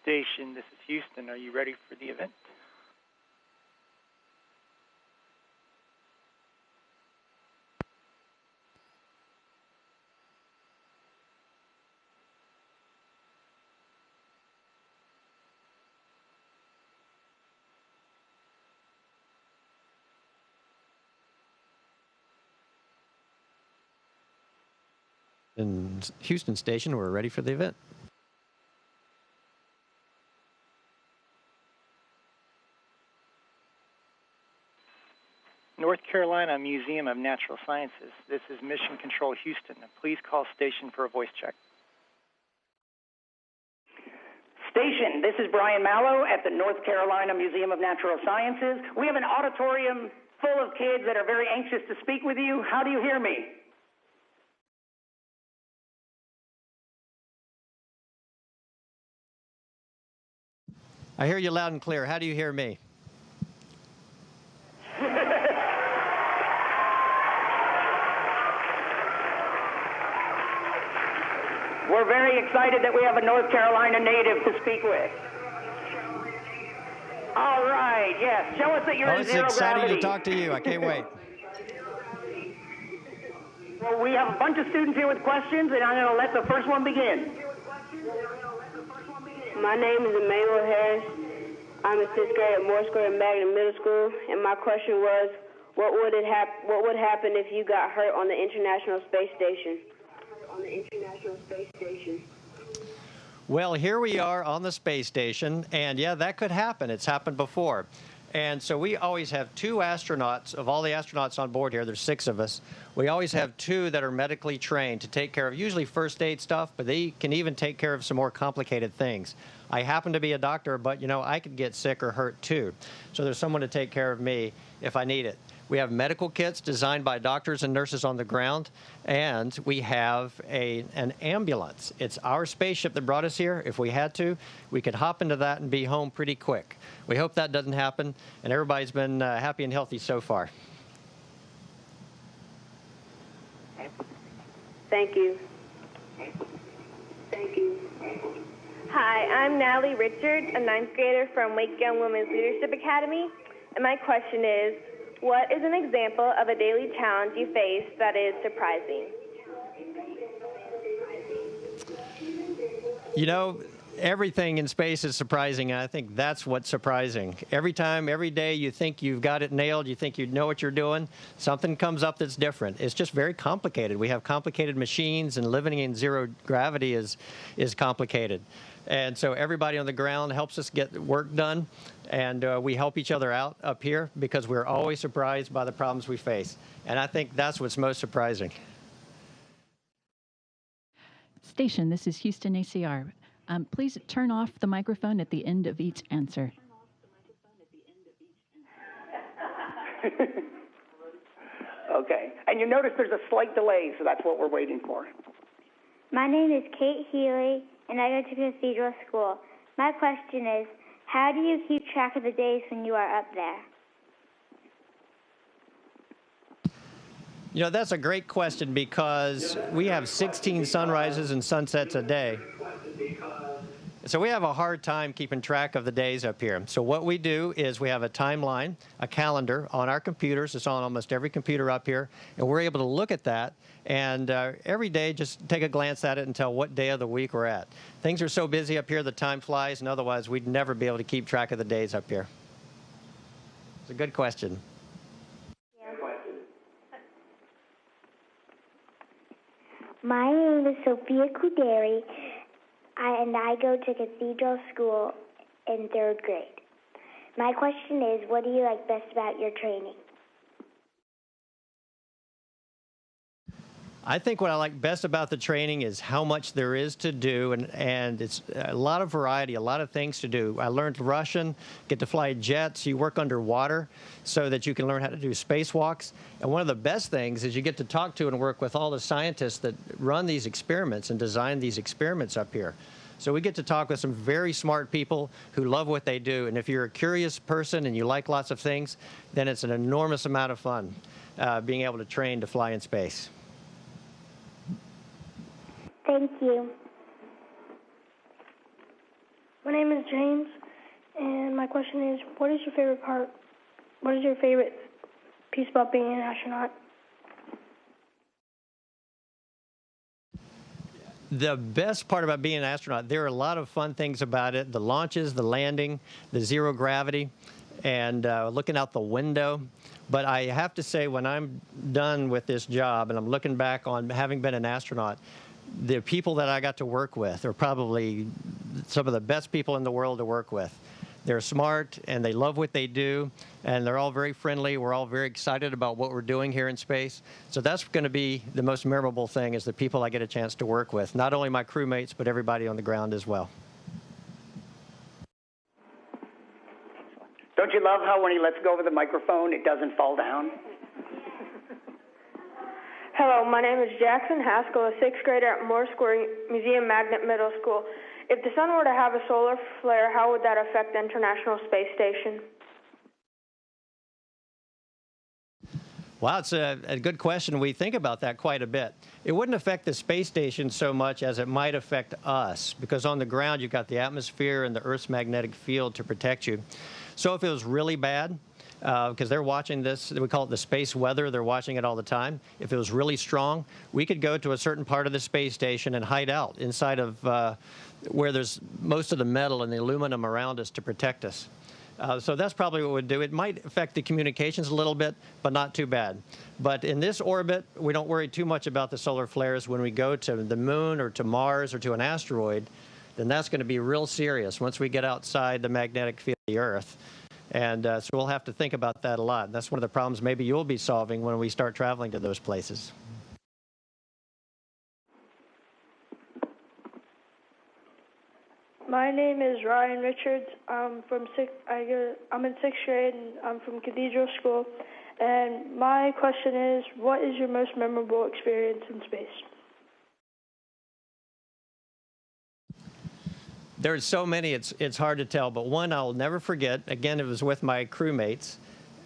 Station, this is Houston. Are you ready for the event? In Houston Station, we're ready for the event. North Carolina Museum of Natural Sciences. This is Mission Control Houston. Please call station for a voice check. Station, this is Brian Mallow at the North Carolina Museum of Natural Sciences. We have an auditorium full of kids that are very anxious to speak with you. How do you hear me? I hear you loud and clear. How do you hear me? We're very excited that we have a North Carolina native to speak with. All right, yes. Show us that you're in zero gravity. It's exciting to talk to you. I can't wait. Well, we have a bunch of students here with questions, and I'm going to let the first one begin. My name is Emmanuel Harris. I'm in 6th grade at Marshburn Magnet Middle School, and my question was, what would happen if you got hurt on the International Space Station? Well, here we are on the space station, and yeah, that could happen. It's happened before. And so we always have 2 astronauts. Of all the astronauts on board here, there's 6 of us. We always have 2 that are medically trained to take care of usually first aid stuff, but they can even take care of some more complicated things. I happen to be a doctor, but, you know, I could get sick or hurt too. So there's someone to take care of me if I need it. We have medical kits designed by doctors and nurses on the ground, and we have an ambulance. It's our spaceship that brought us here. If we had to, we could hop into that and be home pretty quick. We hope that doesn't happen, and everybody's been happy and healthy so far. Thank you. Thank you. Hi, I'm Natalie Richards, a 9th grader from Wake Young Women's Leadership Academy, and my question is, what is an example of a daily challenge you face that is surprising? You know, everything in space is surprising, and I think that's what's surprising. Every time, every day, you think you've got it nailed, you think you know what you're doing, something comes up that's different. It's just very complicated. We have complicated machines, and living in zero gravity is complicated. And so everybody on the ground helps us get work done, and we help each other out up here because we're always surprised by the problems we face. And I think that's what's most surprising. Station, this is Houston ACR. Please turn off the microphone at the end of each answer. Okay. And you notice there's a slight delay, so that's what we're waiting for. My name is Kate Healy, and I go to Cathedral School. My question is, how do you keep track of the days when you are up there? You know, that's a great question because we have 16 sunrises and sunsets a day. So we have a hard time keeping track of the days up here. So what we do is we have a timeline, a calendar on our computers. It's on almost every computer up here. And we're able to look at that and every day just take a glance at it and tell what day of the week we're at. Things are so busy up here, the time flies, and otherwise we'd never be able to keep track of the days up here. It's a good question. My name is Sophia Kuderi, and I go to Cathedral School in 3rd grade. My question is, what do you like best about your training? I think what I like best about the training is how much there is to do, and it's a lot of variety, a lot of things to do. I learned Russian, get to fly jets, you work underwater so that you can learn how to do spacewalks. And one of the best things is you get to talk to and work with all the scientists that run these experiments and design these experiments up here. So we get to talk with some very smart people who love what they do. And if you're a curious person and you like lots of things, then it's an enormous amount of fun being able to train to fly in space. Thank you. My name is James, and my question is, what is your favorite part? What is your favorite piece about being an astronaut? The best part about being an astronaut, there are a lot of fun things about it. The launches, the landing, the zero gravity, and looking out the window. But I have to say, when I'm done with this job and I'm looking back on having been an astronaut, the people that I got to work with are probably some of the best people in the world to work with. They're smart, and they love what they do, and they're all very friendly. We're all very excited about what we're doing here in space. So that's going to be the most memorable thing, is the people I get a chance to work with, not only my crewmates, but everybody on the ground as well. Don't you love how when he lets go of the microphone, it doesn't fall down? Hello, my name is Jackson Haskell, a sixth grader at Marshburn Museum Magnet Middle School. If the sun were to have a solar flare, how would that affect the International Space Station? Wow, it's a good question. We think about that quite a bit. It wouldn't affect the space station so much as it might affect us, because on the ground you've got the atmosphere and the Earth's magnetic field to protect you. So if it was really bad, because they're watching this, we call it the space weather, they're watching it all the time. If it was really strong, we could go to a certain part of the space station and hide out inside of where there's most of the metal and the aluminum around us to protect us. So that's probably what we'd do. It might affect the communications a little bit, but not too bad. But in this orbit, we don't worry too much about the solar flares. When we go to the moon or to Mars or to an asteroid, then that's going to be real serious once we get outside the magnetic field of the Earth. And so we'll have to think about that a lot. That's one of the problems maybe you'll be solving when we start traveling to those places. My name is Ryan Richards. I'm in sixth grade, and I'm from Cathedral School. And my question is, what is your most memorable experience in space? There's so many, it's hard to tell, but one I'll never forget. Again, it was with my crewmates,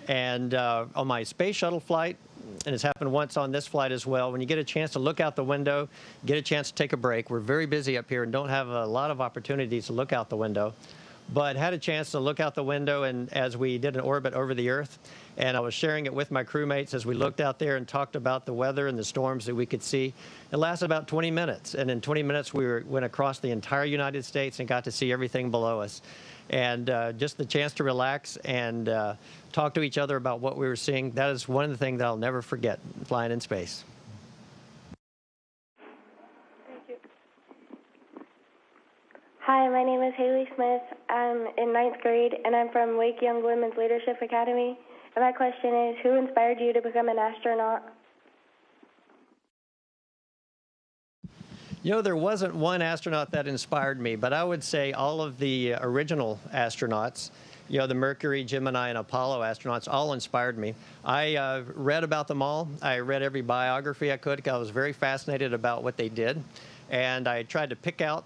and on my space shuttle flight, and it's happened once on this flight as well. When you get a chance to look out the window, get a chance to take a break. We're very busy up here and don't have a lot of opportunities to look out the window, but had a chance to look out the window, and as we did an orbit over the Earth, and I was sharing it with my crewmates as we looked out there and talked about the weather and the storms that we could see. It lasted about 20 minutes, and in 20 minutes we went across the entire United States and got to see everything below us. And just the chance to relax and talk to each other about what we were seeing, that is one of the things that I'll never forget, flying in space. Thank you. Hi, my name is Haley Smith. I'm in ninth grade, and I'm from Wake Young Women's Leadership Academy. And my question is, who inspired you to become an astronaut? You know, there wasn't one astronaut that inspired me, but I would say all of the original astronauts, you know, the Mercury, Gemini, and Apollo astronauts, all inspired me. I read about them all. I read every biography I could, because I was very fascinated about what they did. And I tried to pick out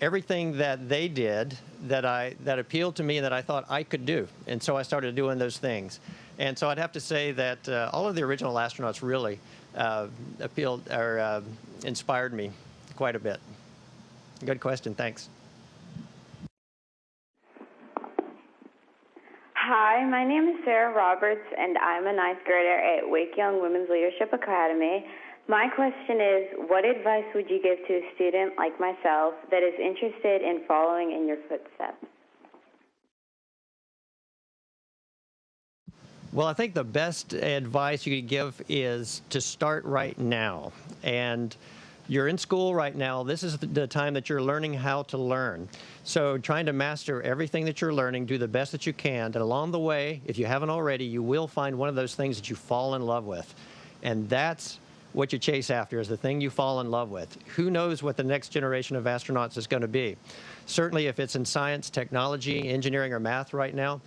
everything that they did that appealed to me and that I thought I could do. And so I started doing those things. And so I'd have to say that all of the original astronauts really inspired me quite a bit. Good question. Thanks. Hi, my name is Sarah Roberts, and I'm a ninth grader at Wake Young Women's Leadership Academy. My question is, what advice would you give to a student like myself that is interested in following in your footsteps? Well, I think the best advice you could give is to start right now. And you're in school right now. This is the time that you're learning how to learn. So trying to master everything that you're learning, do the best that you can. And along the way, if you haven't already, you will find one of those things that you fall in love with. And that's what you chase after, is the thing you fall in love with. Who knows what the next generation of astronauts is going to be? Certainly if it's in science, technology, engineering, or math right now,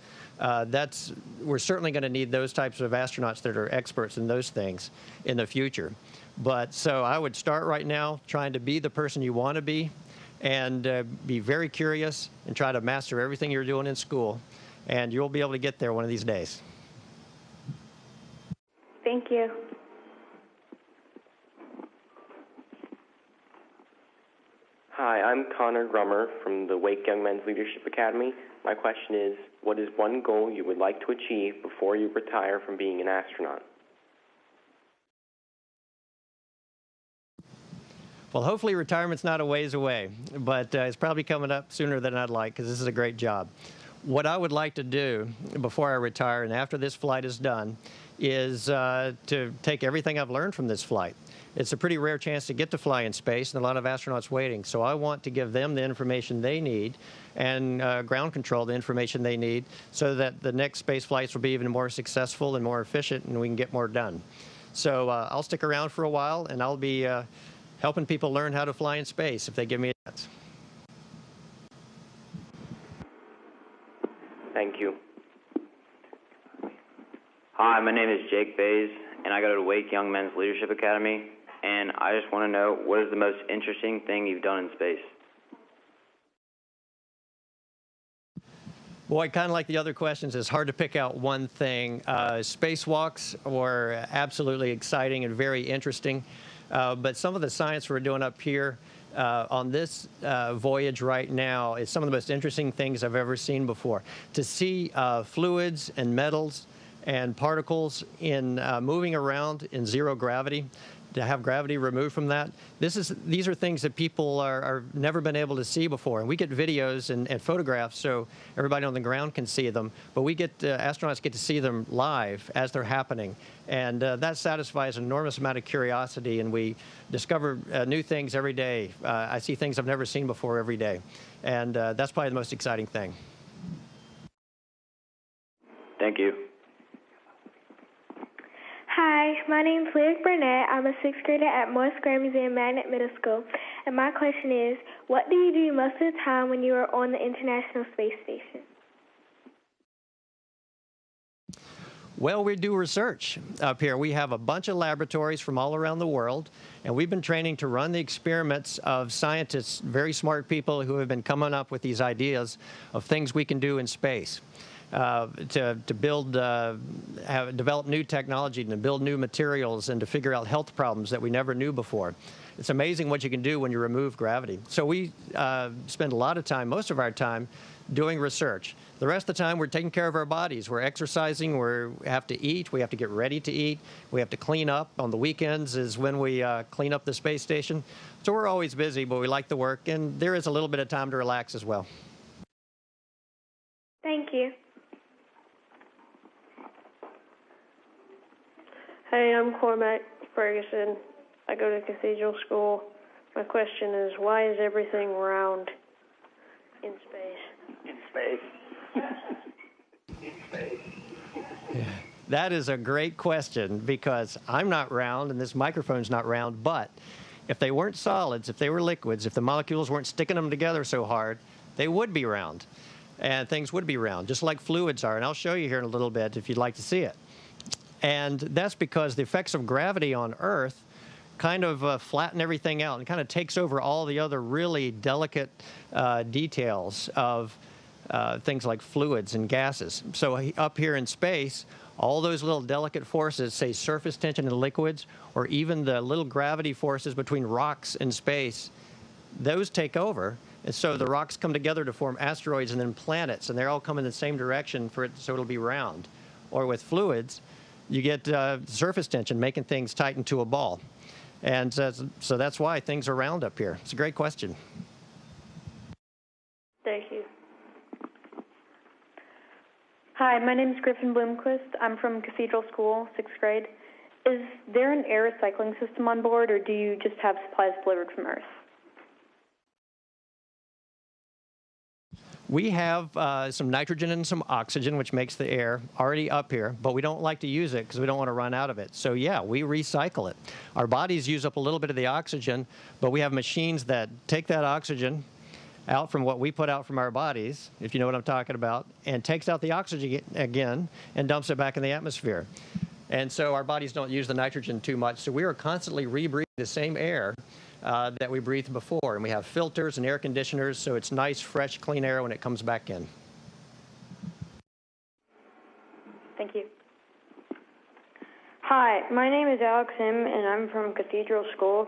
we're certainly going to need those types of astronauts that are experts in those things in the future. But so I would start right now trying to be the person you want to be, and be very curious and try to master everything you're doing in school, and you'll be able to get there one of these days. Thank you. Hi, I'm Connor Grummer from the Wake Young Men's Leadership Academy. My question is, what is one goal you would like to achieve before you retire from being an astronaut? Well, hopefully retirement's not a ways away, but it's probably coming up sooner than I'd like because this is a great job. What I would like to do before I retire and after this flight is done is to take everything I've learned from this flight. It's a pretty rare chance to get to fly in space, and a lot of astronauts waiting. So I want to give them the information they need and ground control the information they need so that the next space flights will be even more successful and more efficient, and we can get more done. So I'll stick around for a while, and I'll be helping people learn how to fly in space if they give me a chance. Thank you. Hi, my name is Jake Bays, and I go to Wake Young Men's Leadership Academy. And I just want to know, what is the most interesting thing you've done in space? Boy, kind of like the other questions, it's hard to pick out one thing. Spacewalks were absolutely exciting and very interesting. But some of the science we're doing up here on this voyage right now is some of the most interesting things I've ever seen before. To see fluids and metals and particles in moving around in zero gravity, to have gravity removed from that. These are things that people are never been able to see before. And we get videos and photographs so everybody on the ground can see them. But we get astronauts get to see them live as they're happening. And that satisfies an enormous amount of curiosity. And we discover new things every day. I see things I've never seen before every day. And that's probably the most exciting thing. Thank you. Hi, my name's Lyric Burnett. I'm a sixth grader at Morse Square Museum Magnet Middle School. And my question is, what do you do most of the time when you are on the International Space Station? Well, we do research up here. We have a bunch of laboratories from all around the world, and we've been training to run the experiments of scientists, very smart people who have been coming up with these ideas of things we can do in space. To build, develop new technology, and to build new materials, and to figure out health problems that we never knew before. It's amazing what you can do when you remove gravity. So we spend a lot of time, most of our time, doing research. The rest of the time, we're taking care of our bodies. We're exercising. We have to eat. We have to get ready to eat. We have to clean up. On the weekends is when we clean up the space station. So we're always busy, but we like the work, and there is a little bit of time to relax as well. Thank you. Hey, I'm Cormac Ferguson. I go to Cathedral School. My question is, why is everything round in space? In space. In space. That is a great question, because I'm not round and this microphone's not round, but if they weren't solids, if they were liquids, if the molecules weren't sticking them together so hard, they would be round. And things would be round, just like fluids are. And I'll show you here in a little bit if you'd like to see it. And that's because the effects of gravity on Earth kind of flatten everything out and kind of takes over all the other really delicate details of things like fluids and gases. So up here in space, all those little delicate forces, say surface tension in liquids, or even the little gravity forces between rocks in space, those take over. And so the rocks come together to form asteroids and then planets, and they all come in the same direction for it, so it'll be round. Or with fluids, you get surface tension making things tighten to a ball. And so that's why things are round up here. It's a great question. Thank you. Hi, my name is Griffin Bloomquist. I'm from Cathedral School, 6th grade. Is there an air recycling system on board, or do you just have supplies delivered from Earth? We have some nitrogen and some oxygen, which makes the air, already up here, but we don't like to use it because we don't want to run out of it. So yeah, we recycle it. Our bodies use up a little bit of the oxygen, but we have machines that take that oxygen out from what we put out from our bodies, if you know what I'm talking about, and takes out the oxygen again and dumps it back in the atmosphere. And so our bodies don't use the nitrogen too much, so we are constantly rebreathing the same air that we breathed before. And we have filters and air conditioners, so it's nice, fresh, clean air when it comes back in. Thank you. Hi, my name is Alex Sim, and I'm from Cathedral School.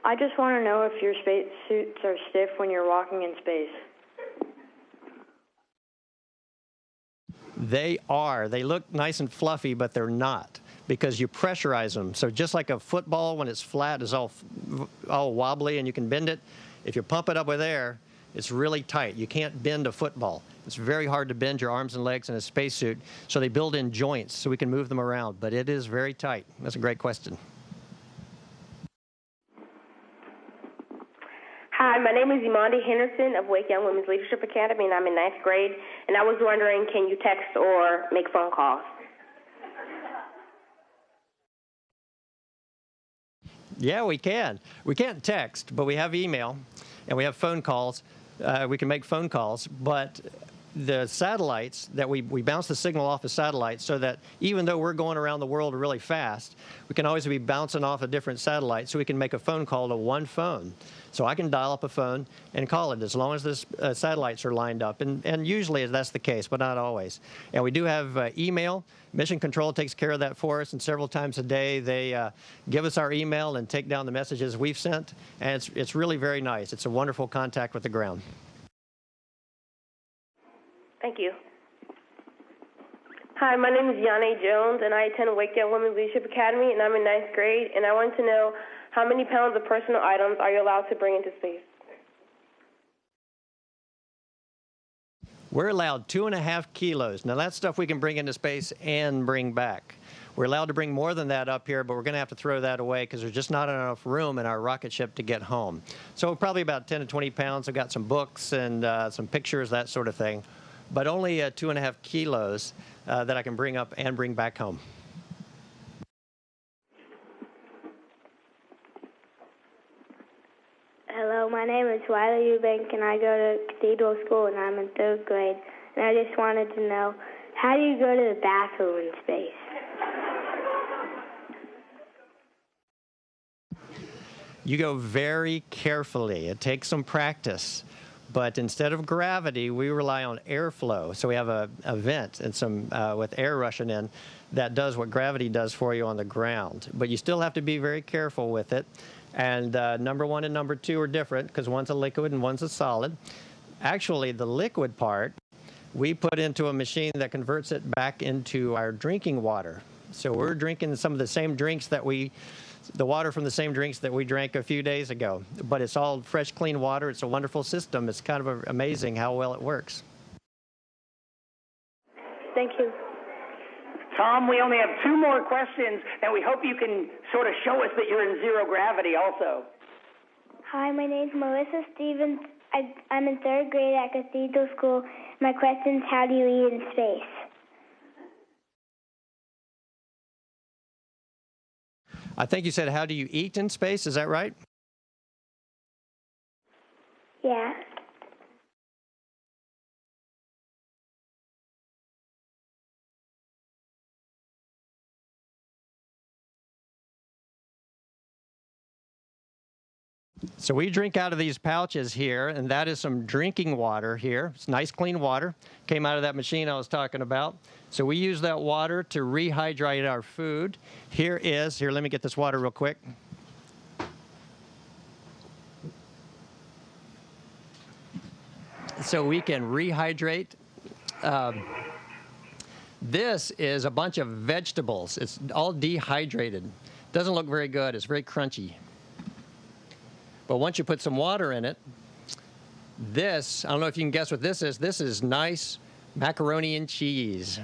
I just want to know if your space suits are stiff when you're walking in space. They are. They look nice and fluffy, but they're not because you pressurize them. So just like a football, when it's flat, is all wobbly and you can bend it. If you pump it up with air, it's really tight. You can't bend a football. It's very hard to bend your arms and legs in a spacesuit. So they build in joints so we can move them around. But it is very tight. That's a great question. Hi, my name is Imandi Henderson of Wake Young Women's Leadership Academy, and I'm in 9th grade. And I was wondering, can you text or make phone calls? Yeah, we can. We can't text, but we have email, and we have phone calls. We can make phone calls, but the satellites that we bounce the signal off of satellites so that even though we're going around the world really fast, we can always be bouncing off a different satellite so we can make a phone call to one phone. So I can dial up a phone and call it as long as the satellites are lined up. And usually that's the case, but not always. And we do have email. Mission Control takes care of that for us, and several times a day they give us our email and take down the messages we've sent. And it's really very nice. It's a wonderful contact with the ground. Thank you. Hi, my name is Yane Jones, and I attend Wake Young Women's Leadership Academy, and I'm in 9th grade, and I want to know how many pounds of personal items are you allowed to bring into space? We're allowed 2.5 kilos. Now, that's stuff we can bring into space and bring back. We're allowed to bring more than that up here, but we're going to have to throw that away because there's just not enough room in our rocket ship to get home. So probably about 10 to 20 pounds. I've got some books and some pictures, that sort of thing, but only 2.5 kilos that I can bring up and bring back home. Hello, my name is Wiley Eubank, and I go to Cathedral School, and I'm in 3rd grade. And I just wanted to know, how do you go to the bathroom in space? You go very carefully. It takes some practice. But instead of gravity, we rely on airflow. So we have a vent and some with air rushing in that does what gravity does for you on the ground. But you still have to be very careful with it. And number 1 and number 2 are different because one's a liquid and one's a solid. Actually, the liquid part, we put into a machine that converts it back into our drinking water. So we're drinking some of the same drinks the water from the same drinks that we drank a few days ago. But it's all fresh, clean water. It's a wonderful system. It's kind of amazing how well it works. Thank you. Tom, we only have 2 more questions, and we hope you can sort of show us that you're in zero gravity also. Hi, my name's Melissa Stevens. I'm in 3rd grade at Cathedral School. My question is, how do you eat in space? I think you said, how do you eat in space? Is that right? Yeah. So we drink out of these pouches here, and that is some drinking water here. It's nice, clean water. Came out of that machine I was talking about. So we use that water to rehydrate our food. Here, let me get this water real quick. So we can rehydrate. This is a bunch of vegetables. It's all dehydrated. Doesn't look very good. It's very crunchy. But once you put some water in it, I don't know if you can guess what this is. This is nice macaroni and cheese.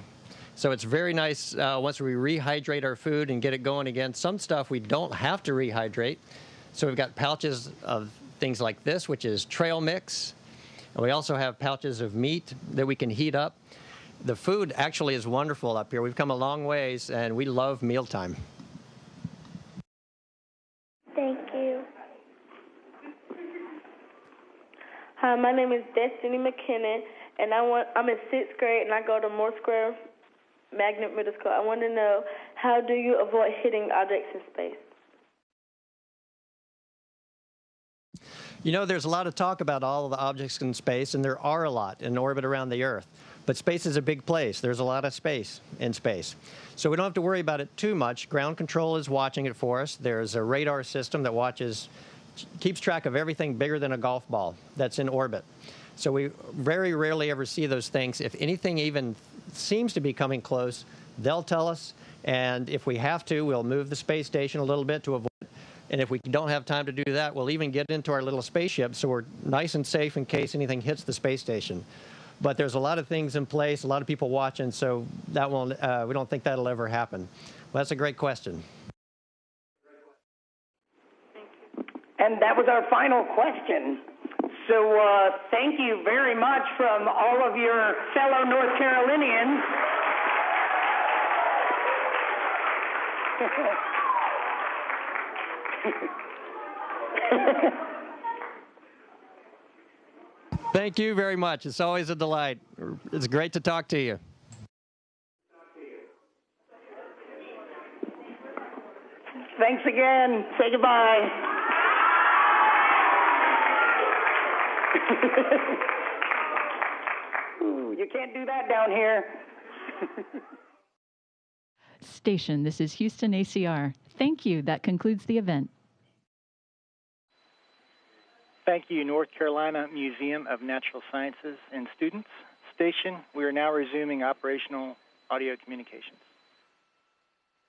So it's very nice once we rehydrate our food and get it going again. Some stuff we don't have to rehydrate. So we've got pouches of things like this, which is trail mix. And we also have pouches of meat that we can heat up. The food actually is wonderful up here. We've come a long ways, and we love mealtime. Thank you. Hi, my name is Destiny McKinnon, and I'm in 6th grade, and I go to Moore Square Magnet Middle School. I want to know, how do you avoid hitting objects in space? You know, there's a lot of talk about all of the objects in space, and there are a lot in orbit around the Earth. But space is a big place. There's a lot of space in space. So we don't have to worry about it too much. Ground control is watching it for us. There's a radar system that watches keeps track of everything bigger than a golf ball that's in orbit. So we very rarely ever see those things. If anything even seems to be coming close, they'll tell us. And if we have to, we'll move the space station a little bit to avoid it. And if we don't have time to do that, we'll even get into our little spaceship so we're nice and safe in case anything hits the space station. But there's a lot of things in place, a lot of people watching, so that won't, we don't think that'll ever happen. Well, that's a great question. And that was our final question. So thank you very much from all of your fellow North Carolinians. Thank you very much. It's always a delight. It's great to talk to you. Thanks again. Say goodbye. Ooh, you can't do that down here. Station, this is Houston ACR. Thank you. That concludes the event. Thank you, North Carolina Museum of Natural Sciences and students. Station, we are now resuming operational audio communications.